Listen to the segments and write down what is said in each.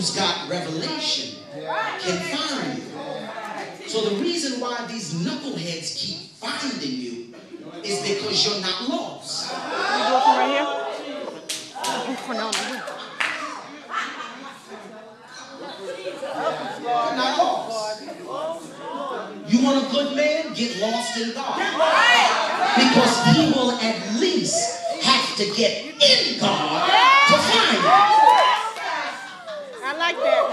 who's got revelation can find you. So the reason why these knuckleheads keep finding you is because you're not lost. You do it from right here? You're not lost. You want a good man? Get lost in God. Because he will at least have to get in God to find you. I like that.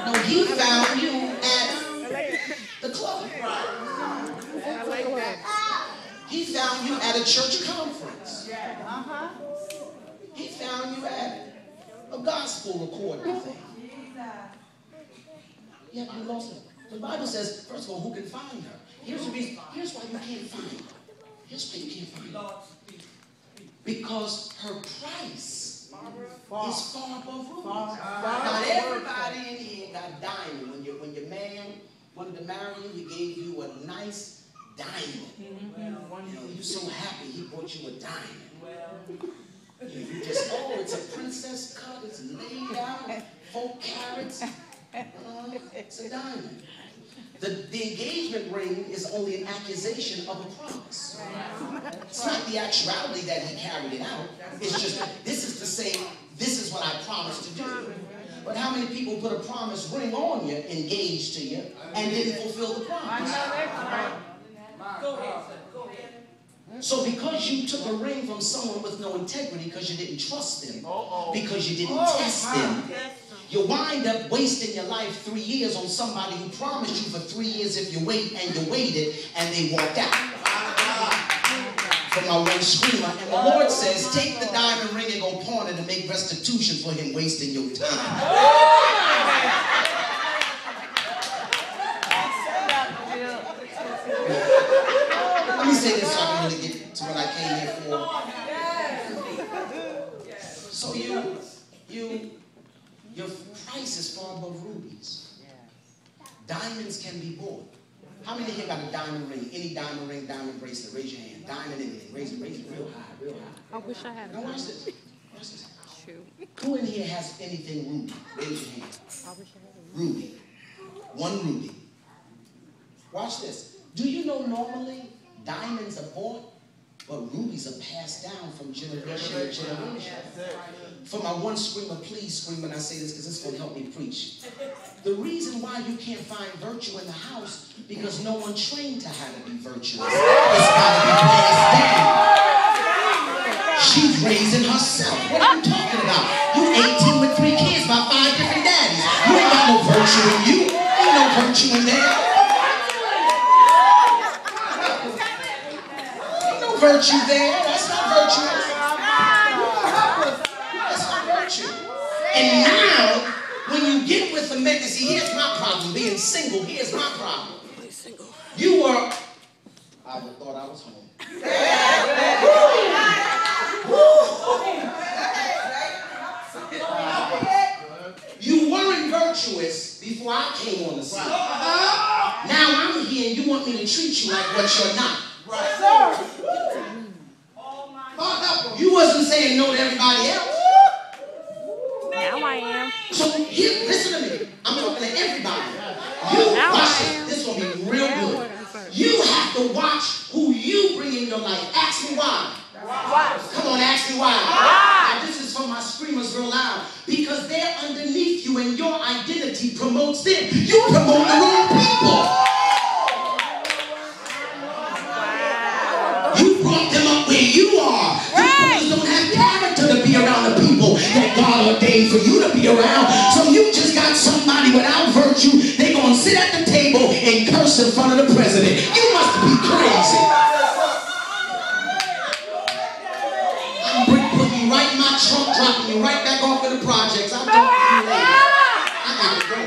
No, he found you at the club. I like that. He found you at a church conference. He found you at a gospel recording thing. You haven't lost it. The Bible says, first of all, who can find her? Here's the reason. Here's why you can't find her. Here's why you can't find her. Because her price is far above rubies. Not everybody in here got diamond. When your man wanted to marry you, he gave you a nice diamond. You know, you're so happy he bought you a diamond. You just, oh, it's a princess cut, it's laid out, 4 carats. It's a diamond. The engagement ring is only an accusation of a promise. It's not the actuality that he carried it out. It's just, this is to say, this is what I promised to do. But how many people put a promise ring on you, engaged to you, and didn't fulfill the promise? Go ahead. So because you took a ring from someone with no integrity because you didn't trust them, because you didn't test them, you wind up wasting your life 3 years on somebody who promised you for 3 years if you wait, and you waited, and they walked out. For my one screamer. And the Lord says, take the diamond ring and go pawn it and make restitution for him wasting your time. Let me say this so I can really get to what I came here for. So your price is far above rubies. Diamonds can be bought. How many here got a diamond ring? Any diamond ring, diamond bracelet? Raise your hand. Diamond anything. Raise it real high, real high. I wish I had. Now watch this. Watch this. Shoot. Who in here has anything ruby? Raise your hand. I wish I had. Ruby. One ruby. Watch this. Do you know normally diamonds are bought, but rubies are passed down from generation to generation? For my one screamer, please scream when I say this because it's going to help me preach. The reason why you can't find virtue in the house because no one trained to how to be virtuous. It's got to be passed down. She's raising herself. What are you talking about? You 18 with 3 kids by 5 different daddies. You ain't got no virtue in you. Ain't no virtue in there. Ain't no virtue there. That's not virtuous. That's not virtue. And now, when you get with a man, see, here's my problem. Being single, here's my problem. You were, I thought I was home. You weren't virtuous before I came on the scene. Now I'm here and you want me to treat you like what you're not. You wasn't saying no to everybody else. Now I am. So here, listen to me. I'm talking to everybody. You watch this. This is going to be real good. You have to watch who you bring in your life. Ask me why. Come on, ask me why. Now, this is for my screamers real loud. Because they're underneath you and your identity promotes them. You promote the wrong people. You brought them up where you are. You don't have character to be around the people that God ordained for you to be around. So you just got somebody without virtue. They're going to sit at the table and curse in front of the president. You must be crazy. I'm putting you right in my trunk, dropping you right back off in the projects. I'll talk to you later. I got to go.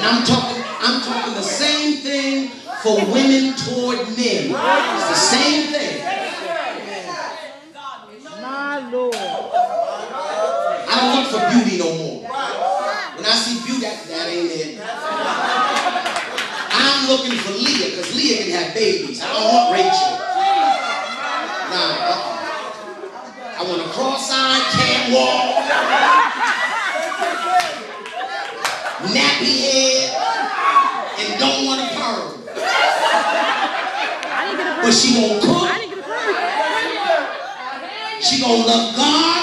And I'm talking the same thing for women toward men. It's the same thing. My Lord. I don't look for beauty no more. When I see beauty, that ain't it. I'm looking for Leah, because Leah can have babies. I don't want Rachel. Nah, I want a cross-eyed, can't walk, nappy head, and don't want a perm. But she gonna cook. She gonna love God.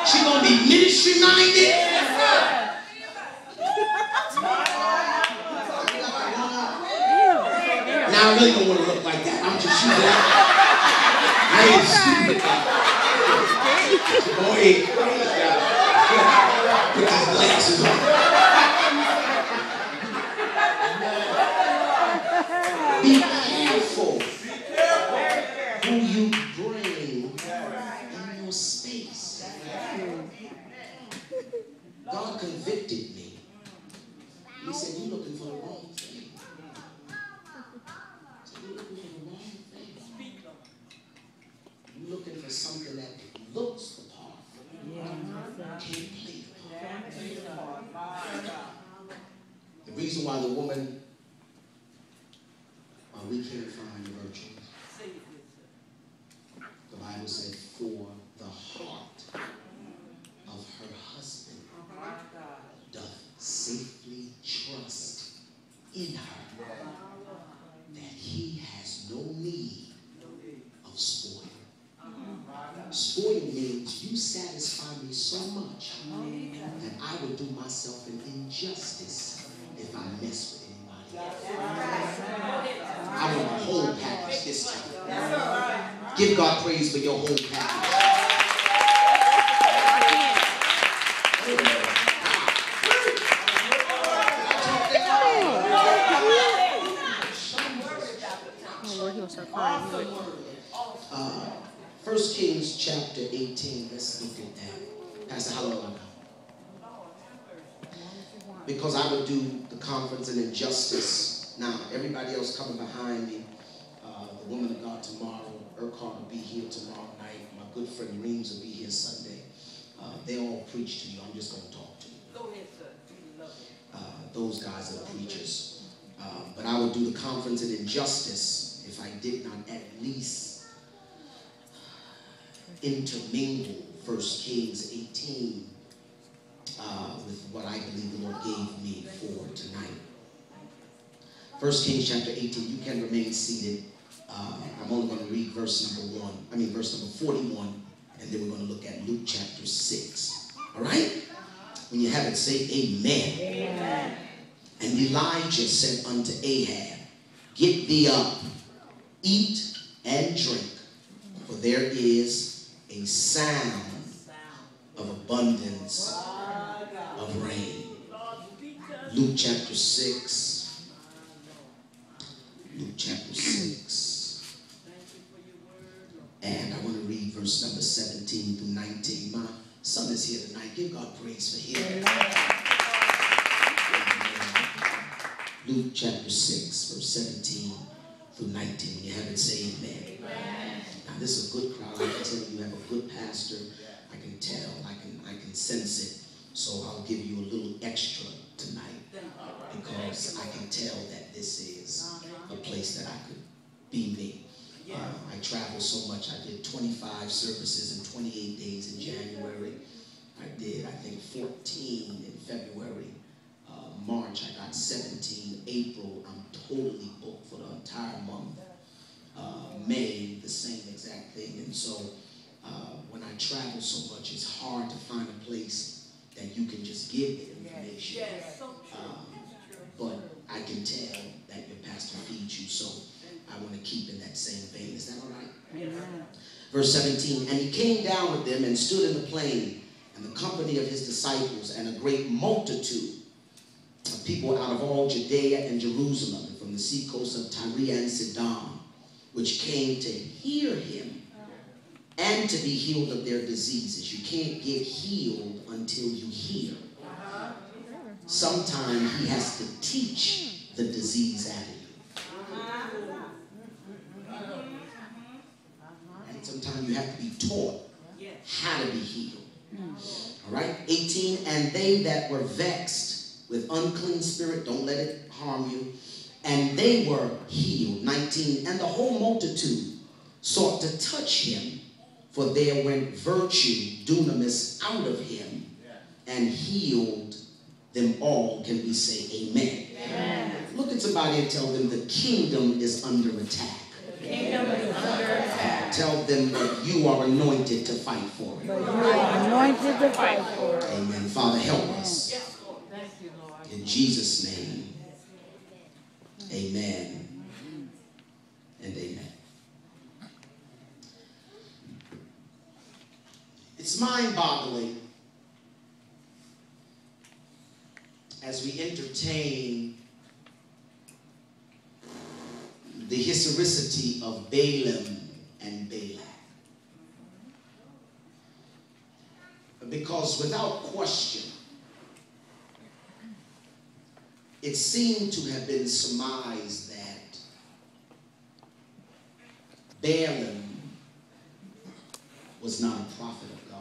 She gonna be ministry minded. Now I really don't want to look like that. I'm just shooting out. I ain't stupid. Go ahead. Put these glasses on. Be careful who you bring in your space. God convicted me. He said, "You're looking for the wrong thing." You're looking for the wrong thing. You're looking for something that looks the part. Can't play the part. The reason why the woman, we can't find the virtues. The Bible said, "For the heart of her husband doth safely trust in her, that he has no need of spoil." Spoil means you satisfy me so much that I would do myself an injustice if I mess with anybody else. I want a whole package this time. Give God praise for your whole package. First Kings chapter 18. Let's look at that. Pastor, how long ago? Because I would do the conference in injustice. Now, everybody else coming behind me, the woman of God tomorrow, Urquhart will be here tomorrow night. My good friend Reams will be here Sunday. They all preach to you. I'm just going to talk to you. Go ahead, sir. Those guys are preachers. But I would do the conference in injustice if I did not at least intermingle 1 Kings 18 with what I believe the Lord gave me for tonight. 1 Kings chapter 18. You can remain seated. I'm only going to read verse number 41, and then we're going to look at Luke chapter 6. All right? When you have it, say amen. Amen. And Elijah said unto Ahab, "Get thee up, eat and drink, for there is a sound of abundance of rain." Luke chapter 6. Luke chapter 6. And I want to read verse number 17 through 19. My son is here tonight. Give God praise for him. Luke chapter 6, verse 17 through 19. When you have it, say amen. Amen. Now this is a good crowd. I can tell you have a good pastor. I can tell. I can sense it. So I'll give you a little extra tonight because I can tell that this is a place that I could be me. I travel so much. I did 25 services in 28 days in January. I did, I think, 14 in February. March, I got 17. April, I'm totally booked for the entire month. May, the same exact thing. And so when I travel so much, it's hard to find a place that you can just give the information. But I can tell that your pastor feeds you, so I want to keep in that same vein. Is that all right? Amen. Verse 17, and he came down with them and stood in the plain, and the company of his disciples, and a great multitude of people out of all Judea and Jerusalem, and from the seacoast of Tyre and Sidon, which came to hear him and to be healed of their diseases. You can't get healed until you hear. Sometimes he has to teach the disease out of you. And sometimes you have to be taught how to be healed. All right? 18, and they that were vexed with unclean spirit, don't let it harm you, and they were healed. 19, and the whole multitude sought to touch him, For there went virtue, dunamis, out of him and healed them all. Can we say amen? Amen. Look at somebody and tell them the kingdom is under attack. The kingdom is under attack. Tell them that you are anointed to fight for it. But you are anointed to fight for it. Amen. Father, help us. In Jesus' name, amen and amen. It's mind-boggling as we entertain the historicity of Balaam and Balak. Because without question, it seemed to have been surmised that Balaam was not a prophet of God.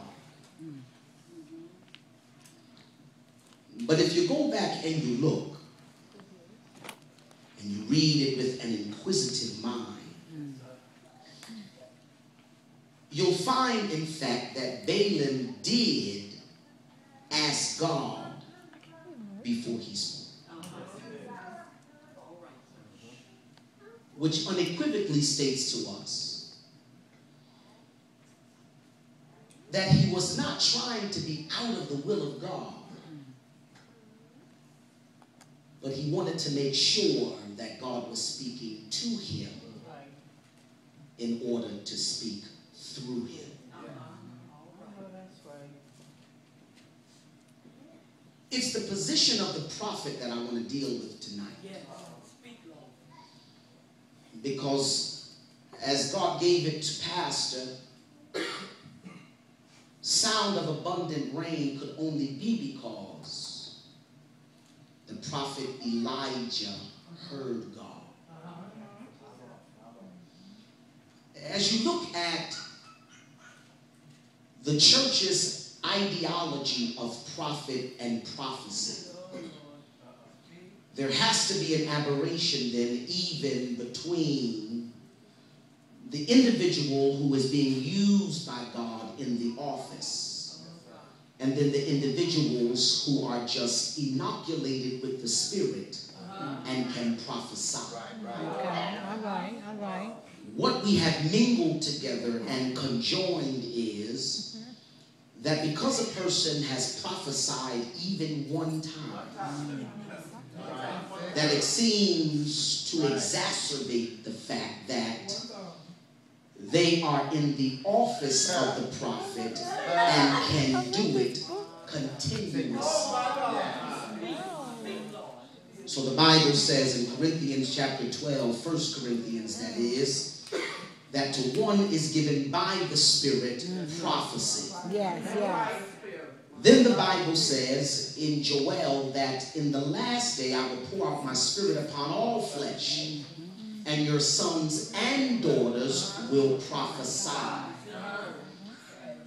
But if you go back and you look, and you read it with an inquisitive mind, you'll find, in fact, that Balaam did ask God before he spoke. Which unequivocally states to us that he was not trying to be out of the will of God, but he wanted to make sure that God was speaking to him in order to speak through him. It's the position of the prophet that I want to deal with tonight. Because as God gave it to Pastor, sound of abundant rain could only be because the prophet Elijah heard God. As you look at the church's ideology of prophet and prophecy, there has to be an aberration then even between the individual who is being used by God in the office and then the individuals who are just inoculated with the Spirit and can prophesy. Okay, all right. What we have mingled together and conjoined is that because a person has prophesied even one time, that it seems to exacerbate the fact that they are in the office of the prophet and can do it continuously. So the Bible says in Corinthians chapter 12, 1 Corinthians that is, that to one is given by the Spirit prophecy. Yes. Then the Bible says in Joel that in the last day I will pour out my Spirit upon all flesh, and your sons and daughters will prophesy.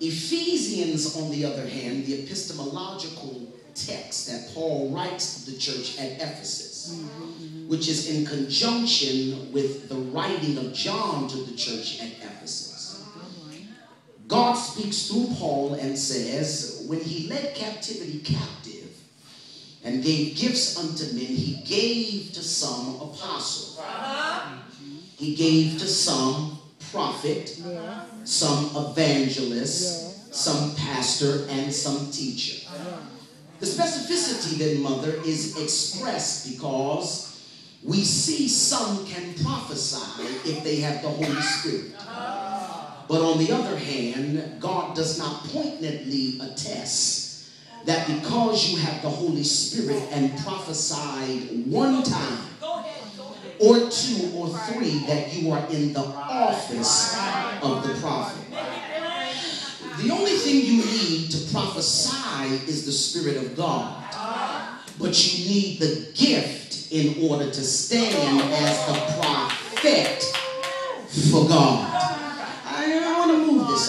Ephesians, on the other hand, the epistemological text that Paul writes to the church at Ephesus, which is in conjunction with the writing of John to the church at Ephesus. God speaks through Paul and says, when he led captivity captive and gave gifts unto men, he gave to some apostle. He gave to some prophet, some evangelist, some pastor, and some teacher. The specificity then, mother, is expressed because we see some can prophesy if they have the Holy Spirit. But on the other hand, God does not pointedly attest that because you have the Holy Spirit and prophesied one time, or two or three, that you are in the office of the prophet. The only thing you need to prophesy is the Spirit of God. But you need the gift in order to stand as the prophet for God. I want to move this.